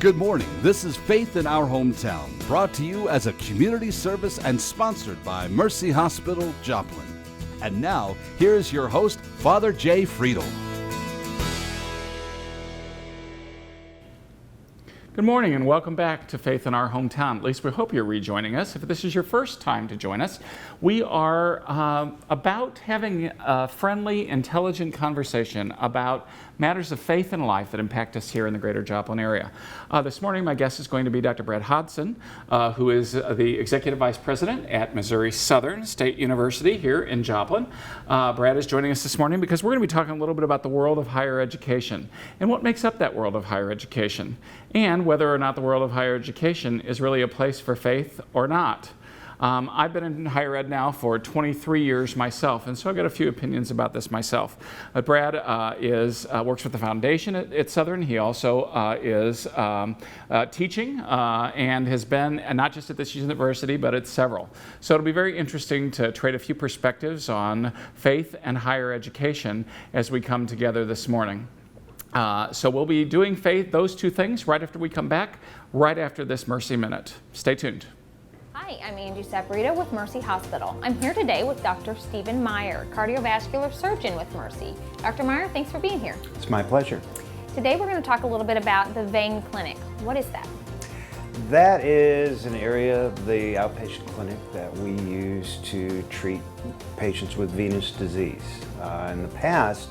Good morning. This is Faith in Our Hometown, brought to you as a community service and sponsored by Mercy Hospital, Joplin. And now, here's your host, Father Jay Friedel. Good morning and welcome back to Faith in Our Hometown. At least we hope you're rejoining us. If this is your first time to join us, we are about having a friendly, intelligent conversation about matters of faith and life that impact us here in the greater Joplin area. This morning, my guest is going to be Dr. Brad Hodson, who is the Executive Vice President at Missouri Southern State University here in Joplin. Brad is joining us this morning because we're going to be talking a little bit about the world of higher education and what makes up that world of higher education, and whether or not the world of higher education is really a place for faith or not. I've been in higher ed now for 23 years myself, and so I've got a few opinions about this myself. Brad works with the foundation at Southern. He also is teaching and has been not just at this university, but at several. So it'll be very interesting to trade a few perspectives on faith and higher education as we come together this morning. So we'll be doing those two things right after we come back, right after this Mercy Minute. Stay tuned. Hi, I'm Angie Saporito with Mercy Hospital. I'm here today with Dr. Stephen Meyer, cardiovascular surgeon with Mercy. Dr. Meyer, thanks for being here. It's my pleasure. Today we're going to talk a little bit about the vein clinic. What is that? That is an area of the outpatient clinic that we use to treat patients with venous disease. In the past,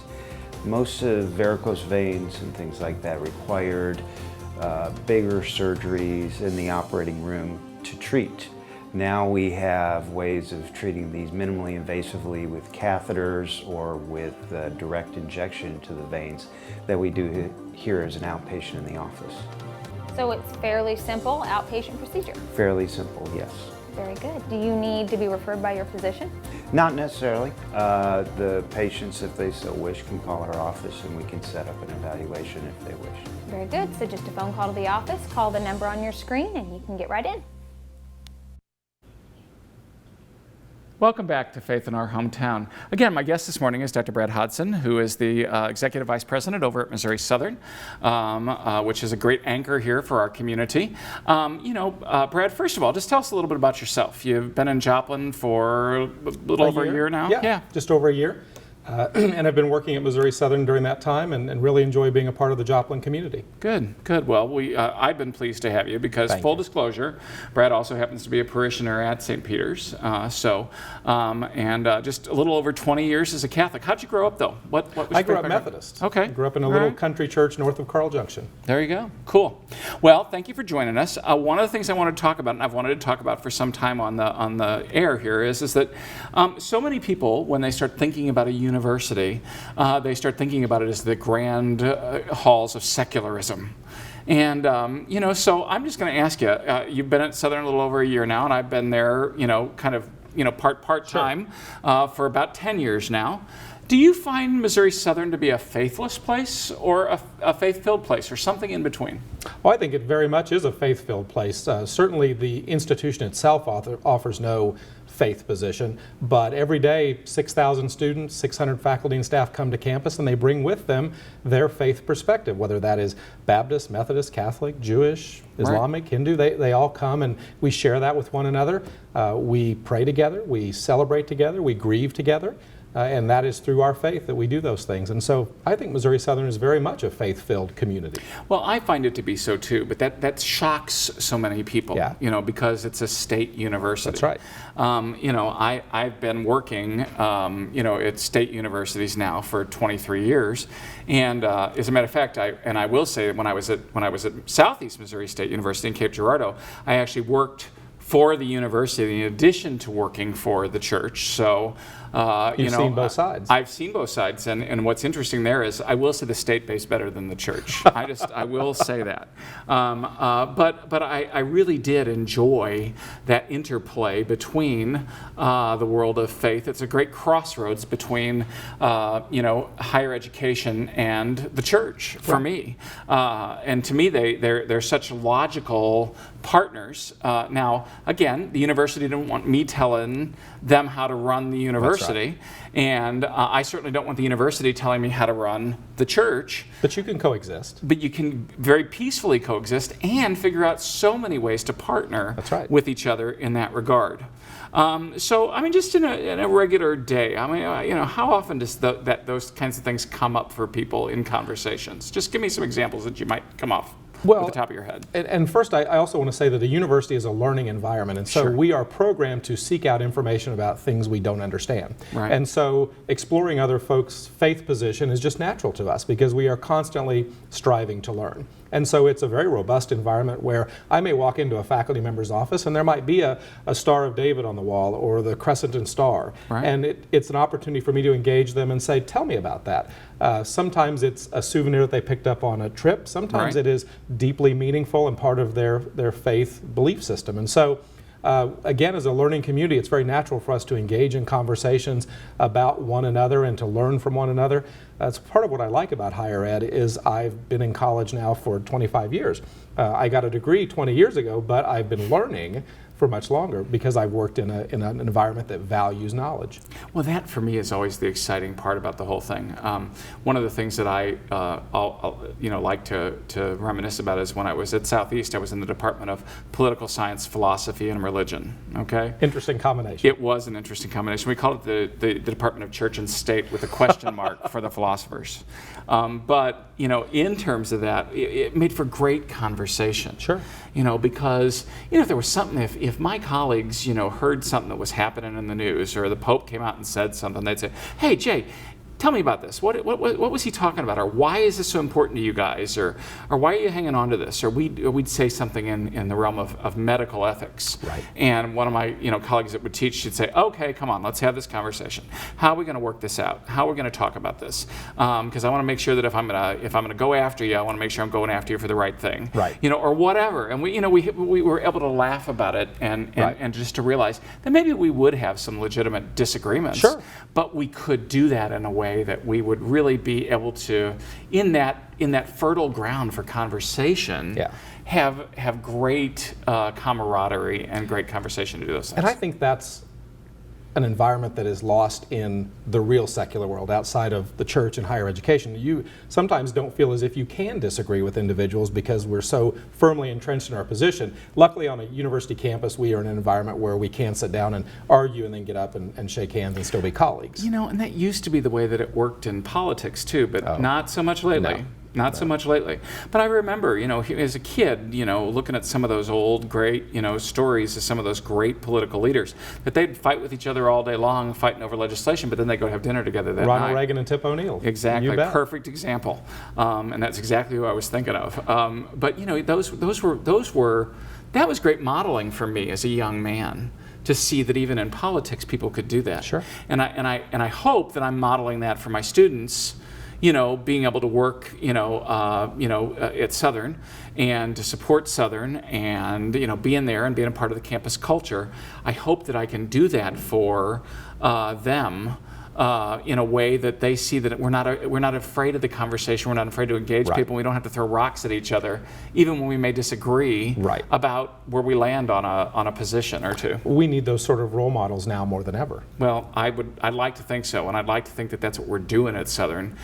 most of varicose veins and things like that required bigger surgeries in the operating room to treat. Now we have ways of treating these minimally invasively with catheters or with direct injection to the veins that we do here as an outpatient in the office. So it's fairly simple outpatient procedure? Fairly simple, yes. Very good. Do you need to be referred by your physician? Not necessarily. The patients, if they so wish, can call our office and we can set up an evaluation if they wish. Very good. So just a phone call to the office, call the number on your screen, and you can get right in. Welcome back to Faith in Our Hometown. Again, my guest this morning is Dr. Brad Hodson, who is the Executive Vice President over at Missouri Southern, which is a great anchor here for our community. Brad, first of all, just tell us a little bit about yourself. You've been in Joplin for a little over a year now? Yeah, just over a year. And I've been working at Missouri Southern during that time and really enjoy being a part of the Joplin community. Good. Well, I've been pleased to have you because, full disclosure, Brad also happens to be a parishioner at St. Peter's. Just a little over 20 years as a Catholic. How'd you grow up, though? What was I grew up Methodist. Okay. I grew up in a little country church north of Carl Junction. There you go. Cool. Well, thank you for joining us. One of the things I wanted to talk about, and I've wanted to talk about for some time on the air here, is that so many people, when they start thinking about a university, they start thinking about it as the grand halls of secularism. And, so I'm just going to ask you, you've been at Southern a little over a year now, and I've been there, part-time for about 10 years now. Do you find Missouri Southern to be a faithless place or a faith-filled place or something in between? Well, I think it very much is a faith-filled place. Certainly the institution itself offers no faith position, but every day 6,000 students, 600 faculty and staff come to campus and they bring with them their faith perspective, whether that is Baptist, Methodist, Catholic, Jewish, Islamic, Hindu, they all come and we share that with one another. We pray together, we celebrate together, we grieve together. And that is through our faith that we do those things. And so I think Missouri Southern is very much a faith-filled community. Well, I find it to be so too, but that shocks so many people, because it's a state university. That's right. I've been working, at state universities now for 23 years. And as a matter of fact, I will say that when I was at Southeast Missouri State University in Cape Girardeau, I actually worked for the university in addition to working for the church. So You've seen both sides. I've seen both sides, and what's interesting there is I will say the state pays better than the church. I will say that. But I really did enjoy that interplay between the world of faith. It's a great crossroads between higher education and the church for me. And to me, they're such logical partners. Now, again, the university didn't want me telling them how to run the university, and I certainly don't want the university telling me how to run the church. But you can coexist. But you can very peacefully coexist and figure out so many ways to partner That's right. with each other in that regard. So, I mean, just in a regular day, I mean, how often does those kinds of things come up for people in conversations? Just give me some examples that you might come off at the top of your head. And first, I also want to say that a university is a learning environment, and so Sure. we are programmed to seek out information about things we don't understand. Right. And so exploring other folks' faith position is just natural to us because we are constantly striving to learn. And so it's a very robust environment where I may walk into a faculty member's office and there might be a Star of David on the wall or the Crescent and Star. Right. And it's an opportunity for me to engage them and say, tell me about that. Sometimes it's a souvenir that they picked up on a trip. Sometimes Right. it is deeply meaningful and part of their faith belief system. And so again, as a learning community, it's very natural for us to engage in conversations about one another and to learn from one another. That's part of what I like about higher ed is I've been in college now for 25 years. I got a degree 20 years ago, but I've been learning for much longer because I've worked in an environment that values knowledge. Well, that for me is always the exciting part about the whole thing. One of the things that I'll like to reminisce about is when I was at Southeast, I was in the Department of Political Science, Philosophy, and Religion. Okay. Interesting combination. It was an interesting combination. We called it the Department of Church and State with a question mark for the philosophers. But in terms of that, it made for great conversation. Sure. Because if there was something, if my colleagues heard something that was happening in the news, or the Pope came out and said something, they'd say, "Hey, Jay, tell me about this. What was he talking about? Or why is this so important to you guys? Or why are you hanging on to this?" Or we'd say something in the realm of medical ethics. Right. And one of my colleagues that would teach, she'd say, "Okay, come on, let's have this conversation. How are we going to work this out? How are we going to talk about this? Because I want to make sure that if I'm going to go after you, I want to make sure I'm going after you for the right thing. Right. Or whatever." And we were able to laugh about it and just to realize that maybe we would have some legitimate disagreements. Sure. But we could do that in a way that we would really be able to, in that fertile ground for conversation, Yeah. have great camaraderie and great conversation to do those things. And I think that's an environment that is lost in the real secular world outside of the church and higher education. You sometimes don't feel as if you can disagree with individuals because we're so firmly entrenched in our position. Luckily, on a university campus, we are in an environment where we can sit down and argue and then get up and shake hands and still be colleagues. And that used to be the way that it worked in politics too, but not so much lately. No. Not so much lately. But I remember, as a kid, looking at some of those old, great, stories of some of those great political leaders, that they'd fight with each other all day long, fighting over legislation, but then they'd go have dinner together that night. Ronald Reagan and Tip O'Neill. Exactly, You bet. perfect example, and that's exactly who I was thinking of. But that was great modeling for me as a young man, to see that even in politics people could do that. Sure. And I hope that I'm modeling that for my students. Being able to work, at Southern and to support Southern and, being there and being a part of the campus culture. I hope that I can do that for them in a way that they see that we're not afraid of the conversation, we're not afraid to engage Right. people, we don't have to throw rocks at each other, even when we may disagree Right. about where we land on a position or two. We need those sort of role models now more than ever. Well, I'd like to think so, and I'd like to think that that's what we're doing at Southern.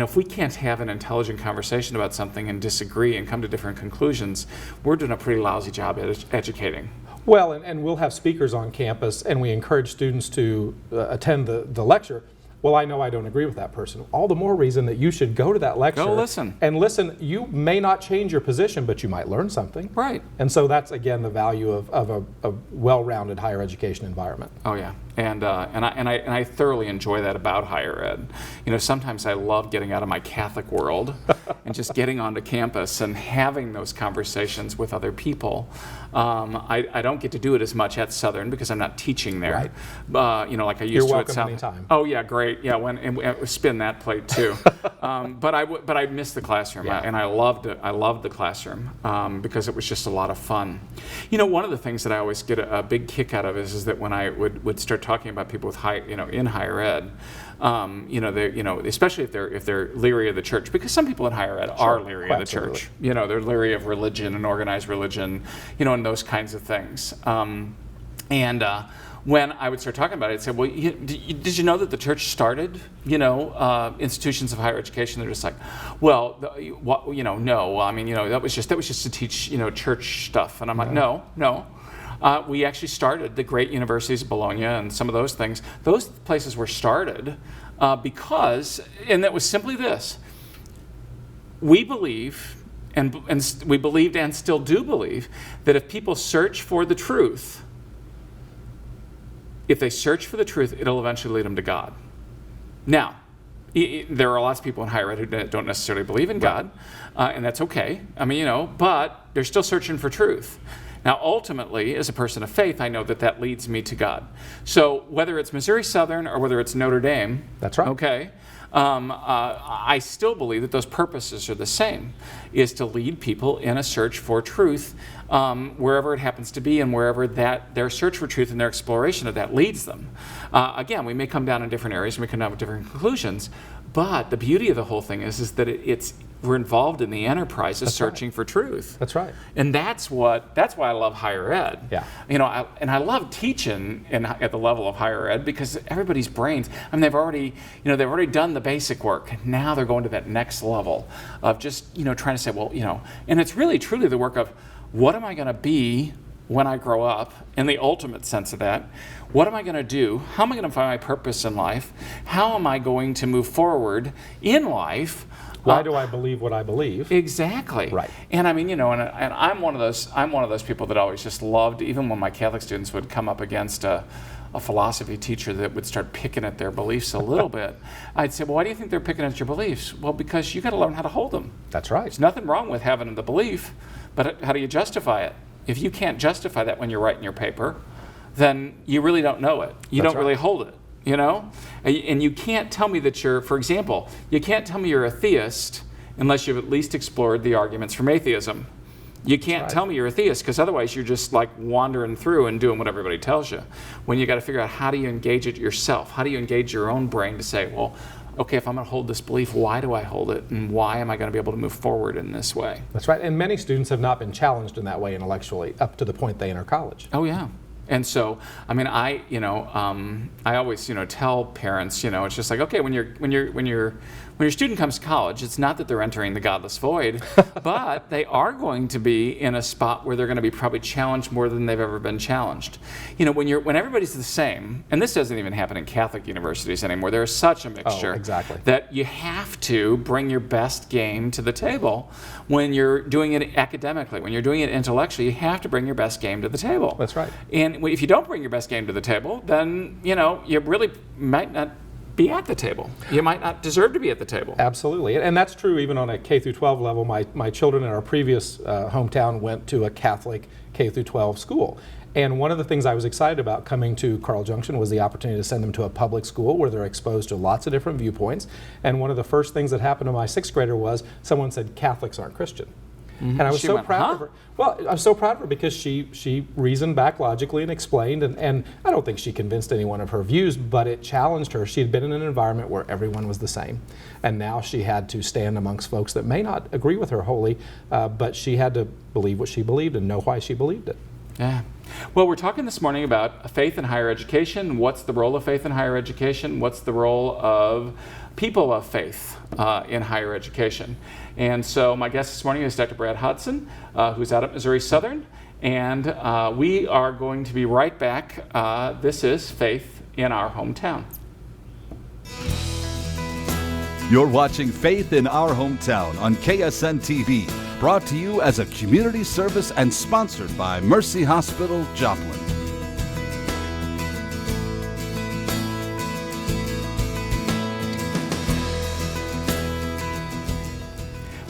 If we can't have an intelligent conversation about something and disagree and come to different conclusions, we're doing a pretty lousy job at educating. Well, and we'll have speakers on campus, and we encourage students to attend the lecture. Well, I know I don't agree with that person. All the more reason that you should go to that lecture. Go listen. And listen. You may not change your position, but you might learn something. Right. And so that's, again, the value of a well-rounded higher education environment. Oh yeah, and I thoroughly enjoy that about higher ed. Sometimes I love getting out of my Catholic world and just getting onto campus and having those conversations with other people. I don't get to do it as much at Southern because I'm not teaching there. Right. Like I used You're to welcome at South. anytime. Oh yeah, great. Yeah, and spin that plate too. But I missed the classroom, Yeah. and I loved it. I loved the classroom because it was just a lot of fun. One of the things that I always get a big kick out of is that when I would start talking about people with in higher ed, especially if they're leery of the church, because some people in higher ed are leery of the absolutely. church. They're leery of religion and organized religion, and those kinds of things. when I would start talking about it, I'd say, well, did you know that the church started, institutions of higher education? They're just like, well, no. I mean, that was just to teach, church stuff. And I'm like, no. We actually started the great universities of Bologna and some of those things. Those places were started because, and that was simply this. We believe, and we believed and still do believe, that if people search for the truth, it'll eventually lead them to God. Now, there are lots of people in higher ed who don't necessarily believe in God, and that's okay. I mean, but they're still searching for truth. Now, ultimately, as a person of faith, I know that leads me to God. So whether it's Missouri Southern or whether it's Notre Dame, that's right. Okay, I still believe that those purposes are the same, is to lead people in a search for truth, wherever it happens to be and wherever their search for truth and their exploration of that leads them. Again, we may come down in different areas and we come down with different conclusions, but the beauty of the whole thing is that we're involved in the enterprise of searching for truth. That's right. And that's why I love higher ed. Yeah. I love teaching at the level of higher ed because everybody's brains, they've already done the basic work. Now they're going to that next level of just, trying to say, well, and it's really truly the work of what am I going to be when I grow up, in the ultimate sense of that. What am I going to do? How am I going to find my purpose in life? How am I going to move forward in life? Why do I believe what I believe? Exactly. Right. And and I'm one of those people that always just loved, even when my Catholic students would come up against a philosophy teacher that would start picking at their beliefs a little bit, I'd say, well, why do you think they're picking at your beliefs? Well, because you got to learn how to hold them. That's right. There's nothing wrong with having the belief, but how do you justify it? If you can't justify that when you're writing your paper, then you really don't know it. You don't really hold it. And you can't tell me that for example, you can't tell me you're a theist unless you've at least explored the arguments from atheism. You can't tell me you're a theist because otherwise you're just like wandering through and doing what everybody tells you. When you got to figure out how do you engage it yourself? How do you engage your own brain to say, well, okay, if I'm going to hold this belief, why do I hold it? And why am I going to be able to move forward in this way? That's right. And many students have not been challenged in that way intellectually up to the point they enter college. Oh, yeah. And so, I always, tell parents, it's just like, okay, when your student comes to college, it's not that they're entering the godless void, but they are going to be in a spot where they're going to be probably challenged more than they've ever been challenged. When everybody's the same, and this doesn't even happen in Catholic universities anymore, there's such a mixture that you have to bring your best game to the table when you're doing it academically. When you're doing it intellectually, you have to bring your best game to the table. That's right. And if you don't bring your best game to the table, then, you really might not be at the table. You might not deserve to be at the table. Absolutely. And that's true even on a K through 12 level. My children in our previous hometown went to a Catholic K through 12 school. And one of the things I was excited about coming to Carl Junction was the opportunity to send them to a public school where they're exposed to lots of different viewpoints. And one of the first things that happened to my 6th grader was someone said Catholics aren't Christian. Mm-hmm. And I was so proud of her. Well, I was so proud of her because she reasoned back logically and explained, and I don't think she convinced anyone of her views, but it challenged her. She had been in an environment where everyone was the same, and now she had to stand amongst folks that may not agree with her wholly, but she had to believe what she believed and know why she believed it. Yeah. Well, we're talking this morning about faith in higher education. What's the role of faith in higher education? What's the role of people of faith in higher education? And so my guest this morning is Dr. Brad Hodson, who's out at Missouri Southern. And we are going to be right back. This is Faith in Our Hometown. You're watching Faith in Our Hometown on KSN TV, brought to you as a community service and sponsored by Mercy Hospital, Joplin.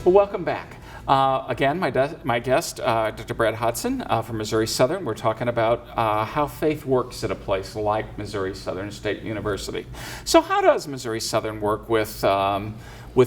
Well, welcome back. Again, my guest, Dr. Brad Hodson from Missouri Southern. We're talking about how faith works at a place like Missouri Southern State University. So how does Missouri Southern work with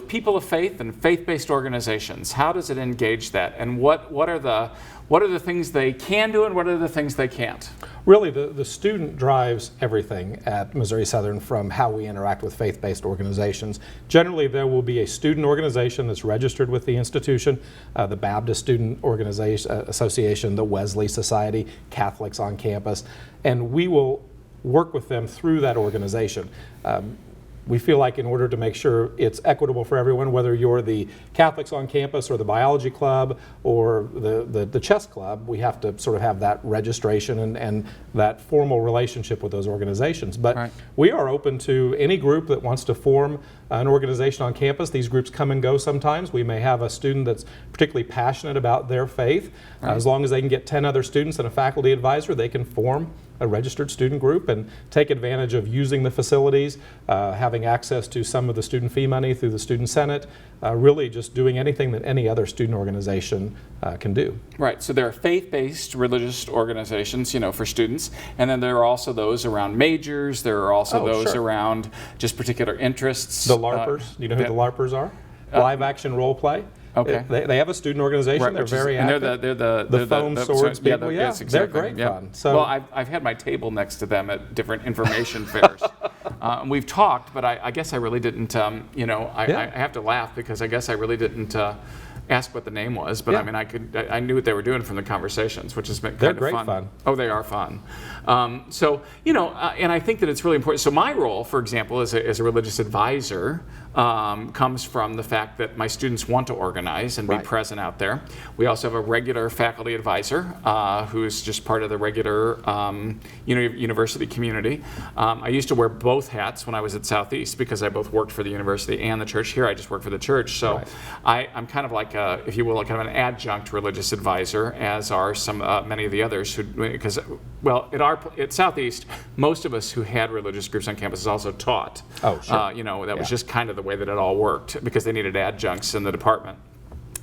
people of faith and faith-based organizations? How does it engage that? And what are the things they can do and what are the things they can't? Really, the student drives everything at Missouri Southern from how we interact with faith-based organizations. Generally, there will be a student organization that's registered with the institution, the Baptist Student Association, the Wesley Society, Catholics on campus, and we will work with them through that organization. We feel like in order to make sure it's equitable for everyone, whether you're the Catholics on campus or the biology club or the chess club, we have to sort of have that registration and that formal relationship with those organizations. But Right. we are open to any group that wants to form an organization on campus. These groups come and go sometimes. We may have a student that's particularly passionate about their faith. As long as they can get 10 other students and a faculty advisor, they can form a registered student group and take advantage of using the facilities, having access to some of the student fee money through the Student Senate, really just doing anything that any other student organization can do. Right, so there are faith-based religious organizations, for students, and then there are also those around majors, there are also those sure. around just particular interests. The LARPers, do you know who the LARPers are? Live action role play. Okay. They have a student organization. Right, They're which is- very and active. they're the foam swords yeah, people. yes, They're exactly. great Yeah. fun. So, well, I've had my table next to them at different information fairs. And we've talked, but I guess I really didn't, I have to laugh because I guess I really didn't ask what the name was, but Yeah. I mean, I knew what they were doing from the conversations, which has been They're kind of great fun. fun. Oh, they are fun. And I think that it's really important. So my role, for example, as a religious advisor, comes from the fact that my students want to organize and be Right. present out there. We also have a regular faculty advisor who's just part of the regular university community. I used to wear both hats when I was at Southeast because I both worked for the university and the church. Here I just work for the church. So I'm kind of like, if you will, kind of an adjunct religious advisor, as are many of the others who, because, well, at Southeast, most of us who had religious groups on campus also taught. Oh, sure. That was just kind of the way that it all worked because they needed adjuncts in the department.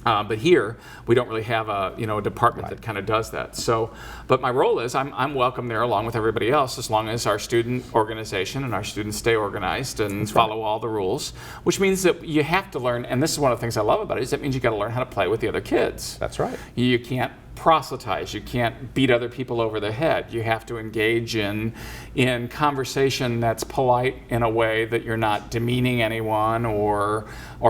But here, we don't really have a department that kind of does that. So, but my role is I'm welcome there along with everybody else as long as our student organization and our students stay organized and follow all the rules, which means that you have to learn, and this is one of the things I love about it, is that means you got to learn how to play with the other kids. That's right. You can't proselytize. You can't beat other people over the head. You have to engage in conversation that's polite in a way that you're not demeaning anyone or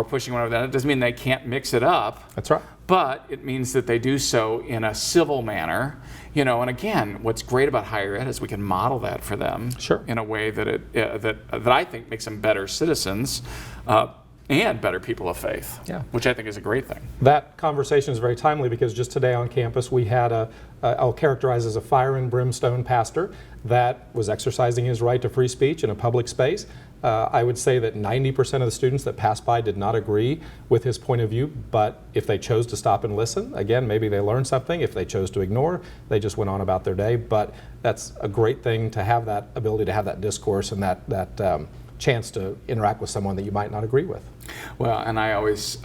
pushing one over that. It doesn't mean they can't mix it up. That's right. But it means that they do so in a civil manner, and again, what's great about higher ed is we can model that for them Sure. in a way that that I think makes them better citizens and better people of faith, Yeah. which I think is a great thing. That conversation is very timely because just today on campus we had I'll characterize as a fire and brimstone pastor that was exercising his right to free speech in a public space. I would say that 90% of the students that passed by did not agree with his point of view, but if they chose to stop and listen, again, maybe they learned something. If they chose to ignore, they just went on about their day. But that's a great thing to have that ability to have that discourse and that chance to interact with someone that you might not agree with. Well, and I always,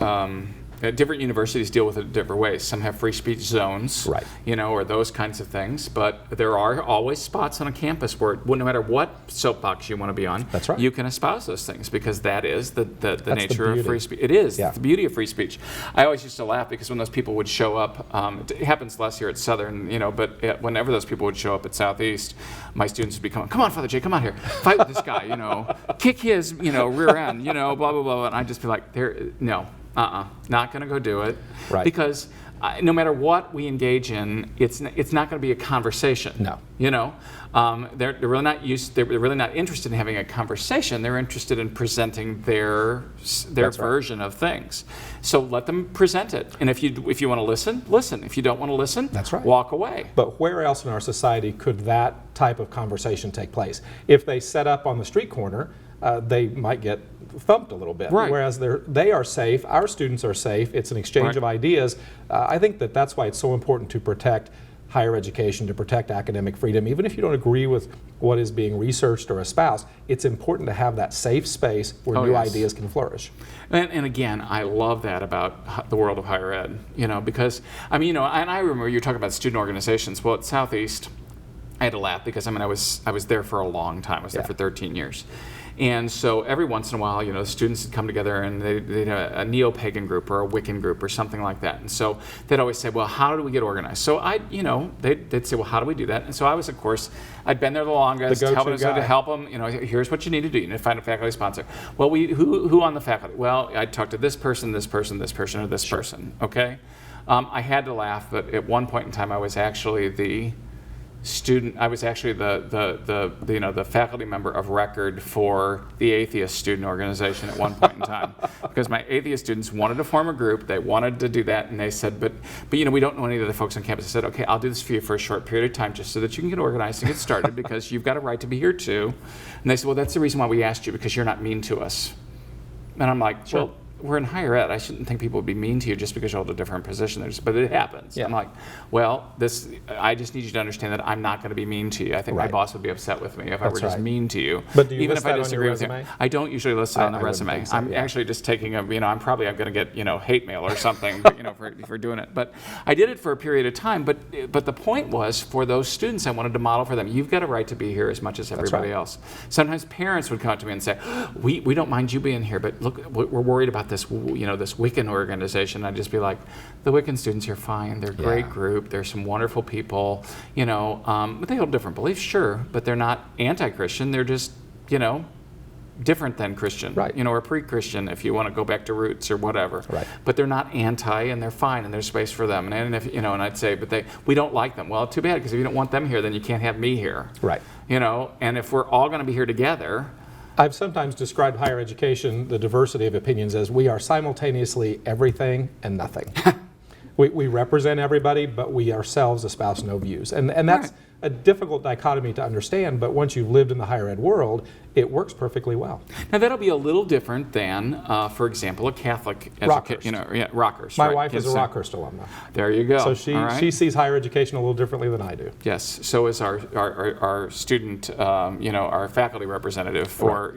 different universities deal with it in different ways. Some have free speech zones, Right. Or those kinds of things. But there are always spots on a campus where, no matter what soapbox you want to be on, That's right. you can espouse those things because that is the the nature of beauty. free speech. It is Yeah. the beauty of free speech. I always used to laugh because when those people would show up, it happens less here at Southern, but whenever those people would show up at Southeast, my students would be coming, come on, Father Jay, come out here, fight with this guy, kick his, rear end, blah, blah, blah. And I'd just be like, no. Not going to go do it. Right. Because no matter what we engage in, it's not going to be a conversation. No. They're really not They're really not interested in having a conversation. They're interested in presenting their That's right. version of things. So let them present it. And if you want to listen, listen. If you don't want to listen, That's right. walk away. But where else in our society could that type of conversation take place? If they set up on the street corner, they might get thumped a little bit. Right. Whereas they are safe, our students are safe, it's an exchange Right. of ideas. I think that's why it's so important to protect higher education, to protect academic freedom. Even if you don't agree with what is being researched or espoused, it's important to have that safe space where new yes. ideas can flourish. And again, I love that about the world of higher ed, because, and I remember you were talking about student organizations. Well, at Southeast, I had to laugh because, I was there for a long time. I was there Yeah. for 13 years. And so every once in a while, the students would come together and they'd have a neo-pagan group or a Wiccan group or something like that. And so they'd always say, well, how do we get organized? So they'd say, well, how do we do that? And so I was, of course, I'd been there the longest, The go-to helping us guy. to help them. Here's what you need to do. You need to find a faculty sponsor. Well, who on the faculty? Well, I'd talk to this person, this person, this person, or this person, okay? I had to laugh, but at one point in time, I was actually the student. I was actually the faculty member of record for the atheist student organization at one point in time, because my atheist students wanted to form a group. They wanted to do that, and they said, but we don't know any of the folks on campus. I said, okay, I'll do this for you for a short period of time, just so that you can get organized and get started, because you've got a right to be here too. And they said, well, that's the reason why we asked you, because you're not mean to us. And I'm like, Sure. well, we're in higher ed. I shouldn't think people would be mean to you just because you hold a different position. But it happens. Yeah. I'm like, well, I just need you to understand that I'm not going to be mean to you. I think my Right. boss would be upset with me if I were That's just right. mean to you. But do you even list if I that on your disagree with you. resume? I don't usually list it on the I wouldn't resume. think so, I'm yeah. actually just taking I'm going to get, hate mail or something, but, for doing it. But I did it for a period of time. But the point was, for those students, I wanted to model for them, you've got a right to be here as much as everybody right. else. Sometimes parents would come up to me and say, we don't mind you being here, but look, we're worried about this, this Wiccan organization. I'd just be like, the Wiccan students are fine. They're a great Yeah. group. There's some wonderful people, but they hold different beliefs, sure, but they're not anti-Christian. They're just, different than Christian, Right. Or pre-Christian, if you want to go back to roots or whatever. Right. But they're not anti, and they're fine, and there's space for them. And if and I'd say, but we don't like them. Well, too bad, because if you don't want them here, then you can't have me here. Right. And if we're all going to be here together. I've sometimes described higher education, the diversity of opinions, as we are simultaneously everything and nothing. We represent everybody, but we ourselves espouse no views. And that's Right. a difficult dichotomy to understand, but once you've lived in the higher ed world, it works perfectly well. Now that'll be a little different than, for example, a Catholic Rockhurst. Rockhurst. My right. wife is a Kids, Rockhurst alumna. There you go. So she All right. she sees higher education a little differently than I do. Yes, so is our student, our faculty representative for,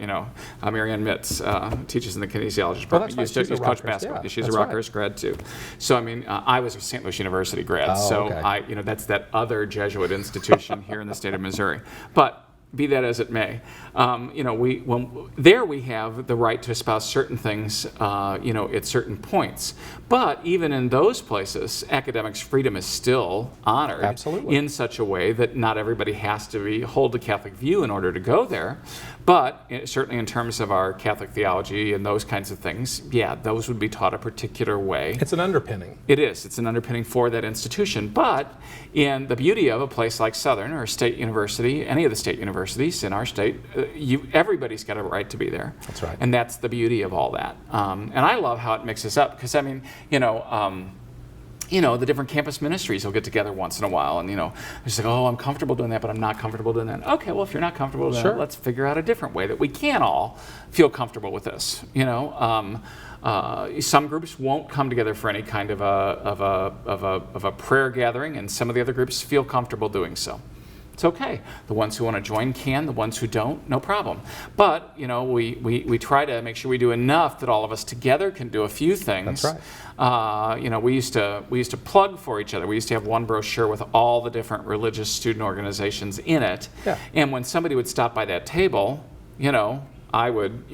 Marianne Mitz, teaches in the kinesiology department. that's right. She's a Coach Rockhurst, basketball. yeah, She's a that's right. Rockhurst grad too. So I was a St. Louis University grad. Oh, so okay. that's that other Jesuit institution here in the state of Missouri. But be that as it may, we have the right to espouse certain things, at certain points. But even in those places, academics' freedom is still honored. Absolutely. In such a way that not everybody has to hold the Catholic view in order to go there. But certainly in terms of our Catholic theology and those kinds of things, yeah, those would be taught a particular way. It's an underpinning. It is. It's an underpinning for that institution. But in the beauty of a place like Southern or a state university, any of the state universities in our state, everybody's got a right to be there. That's right. And that's the beauty of all that. And I love how it mixes up, because the different campus ministries will get together once in a while, and it's like, oh, I'm comfortable doing that, but I'm not comfortable doing that. Okay, well, if you're not comfortable doing Sure. that, let's figure out a different way that we can all feel comfortable with this. Some groups won't come together for any kind of a prayer gathering, and some of the other groups feel comfortable doing so. It's okay. The ones who want to join can. The ones who don't, no problem. But we try to make sure we do enough that all of us together can do a few things. That's right. We used to plug for each other. We used to have one brochure with all the different religious student organizations in it. Yeah. And when somebody would stop by that table, I would,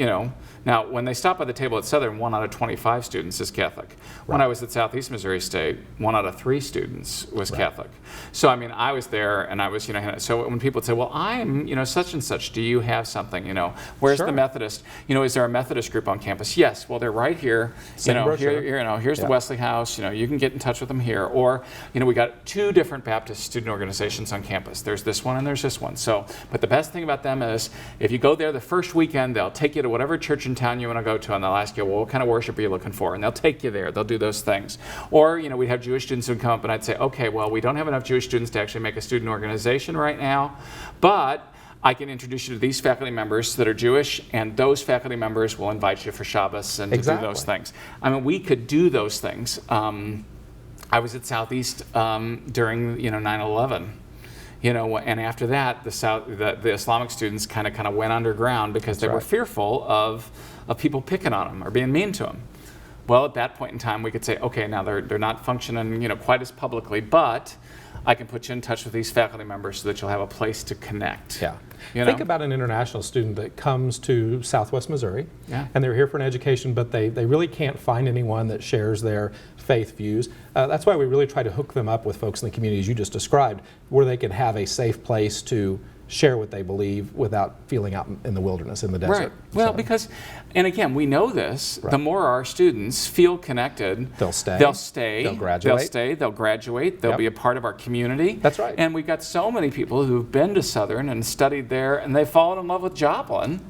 now when they stop by the table at Southern, 1 out of 25 students is Catholic. When I was at Southeast Missouri State, 1 out of 3 students was Catholic. So I was there, and I was, so when people would say, well, I'm, such and such, do you have something, where's Sure. the Methodist, is there a Methodist group on campus? Yes, well, they're right here, Same brochure. here's the Wesley House, you can get in touch with them here. Or, we got 2 different Baptist student organizations on campus. There's this one and there's this one. So, but the best thing about them is, if you go there the first weekend, they'll take you to whatever church in town you want to go to, and they'll ask you, well, what kind of worship are you looking for? And they'll take you there. They'll do those things. Or, we'd have Jewish students who would come up, and I'd say, okay, well, we don't have enough Jewish students to actually make a student organization right now, but I can introduce you to these faculty members that are Jewish, and those faculty members will invite you for Shabbos and to do those things. We could do those things. I was at Southeast during 9/11. And after that, the Islamic students kind of went underground because they were fearful of people picking on them or being mean to them. Well, at that point in time, we could say, okay, now they're not functioning, quite as publicly, but I can put you in touch with these faculty members so that you'll have a place to connect. Yeah. Think about an international student that comes to Southwest Missouri, and they're here for an education, but they really can't find anyone that shares their faith views. That's why we really try to hook them up with folks in the communities you just described, where they can have a safe place to share what they believe without feeling out in the wilderness, in the desert. Right. Well, So, because, and again, we know this, the Right. more our students feel connected, They'll stay. They'll stay. They'll graduate. They'll stay. They'll graduate. They'll Yep. be a part of our community. That's right. And we've got so many people who've been to Southern and studied there, and they've fallen in love with Joplin.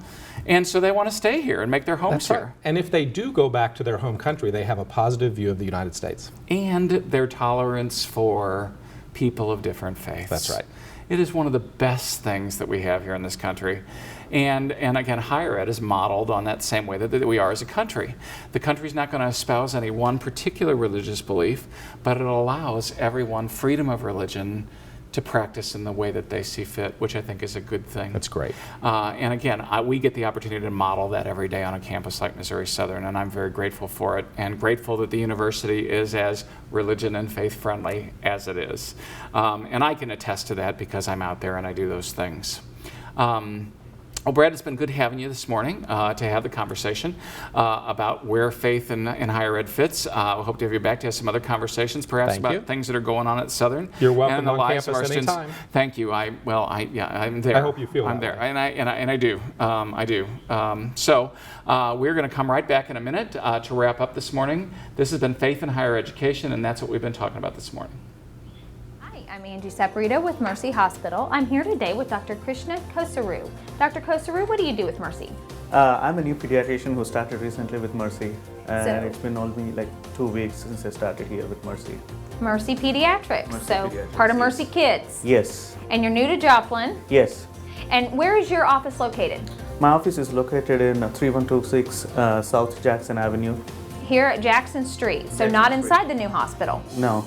And so they want to stay here and make their homes That's right. here. And if they do go back to their home country, they have a positive view of the United States. And their tolerance for people of different faiths. That's right. It is one of the best things that we have here in this country. And again, higher ed is modeled on that same way that we are as a country. The country's not going to espouse any one particular religious belief, but it allows everyone freedom of religion to practice in the way that they see fit, which I think is a good thing. That's great. And again, we get the opportunity to model that every day on a campus like Missouri Southern, and I'm very grateful for it, and grateful that the university is as religion and faith friendly as it is. And I can attest to that because I'm out there and I do those things. Well, Brad, it's been good having you this morning to have the conversation about where faith in higher ed fits. We hope to have you back to have some other conversations, perhaps Thank about you. things that are going on at Southern. You're welcome and the on lives of campus our students. anytime. Thank you. I'm there. I hope you feel I'm that there, way. and I do. I do. So we're going to come right back in a minute to wrap up this morning. This has been Faith in Higher Education, and that's what we've been talking about this morning. Hi, I'm Angie Saporito with Mercy Hospital. I'm here today with Dr. Krishna Kosaru. Dr. Kosaru, what do you do with Mercy? I'm a new pediatrician who started recently with Mercy, and So- it's been only like 2 weeks since I started here with Mercy. Mercy Pediatrics, Mercy so Pediatrics, part of yes. Mercy Kids. Yes, And you're new to Joplin. yes. And where is your office located? My office is located in 3126 South Jackson Avenue. Here at Jackson Street, so Jackson not Street. inside the new hospital. No.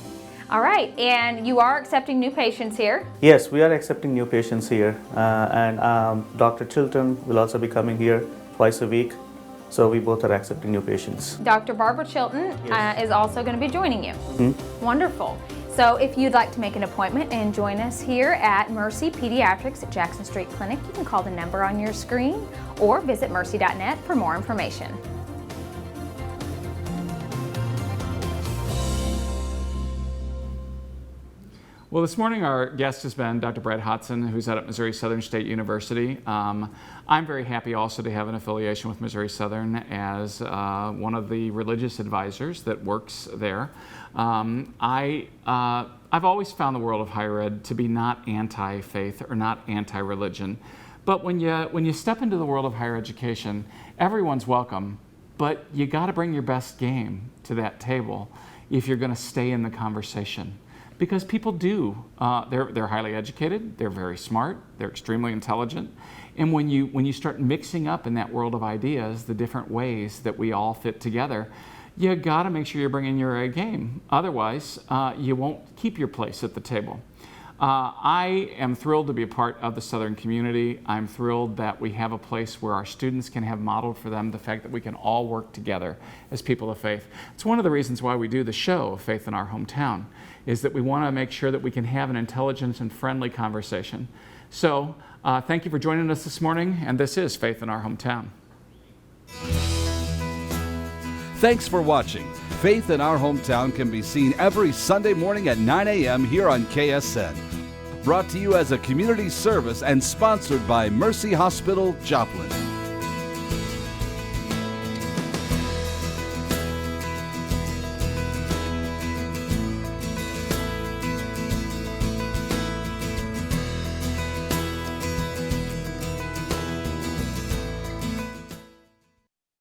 All right, and you are accepting new patients here. Yes, we are accepting new patients here, and Dr. Chilton will also be coming here twice a week. So we both are accepting new patients. Dr. Barbara Chilton Yes. is also going to be joining you. Wonderful. So if you'd like to make an appointment and join us here at Mercy Pediatrics at Jackson Street Clinic, you can call the number on your screen or visit mercy.net for more information. Well, this morning our guest has been Dr. Brad Hodson, who's out at Missouri Southern State University. I'm very happy also to have an affiliation with Missouri Southern as one of the religious advisors that works there. I've always found the world of higher ed to be not anti-faith or not anti-religion. But when you step into the world of higher education, everyone's welcome, but you got to bring your best game to that table if you're going to stay in the conversation. Because people do, they're highly educated, they're very smart, they're extremely intelligent, and when you start mixing up in that world of ideas, the different ways that we all fit together, you got to make sure you're bringing your A game. Otherwise, you won't keep your place at the table. I am thrilled to be a part of the Southern community. I'm thrilled that we have a place where our students can have modeled for them the fact that we can all work together as people of faith. It's one of the reasons why we do the show, Faith in Our Hometown, is that we want to make sure that we can have an intelligent and friendly conversation. So thank you for joining us this morning, and this is Faith in Our Hometown. Thanks for watching. Faith in Our Hometown can be seen every Sunday morning at 9 a.m. here on KSN. Brought to you as a community service and sponsored by Mercy Hospital, Joplin.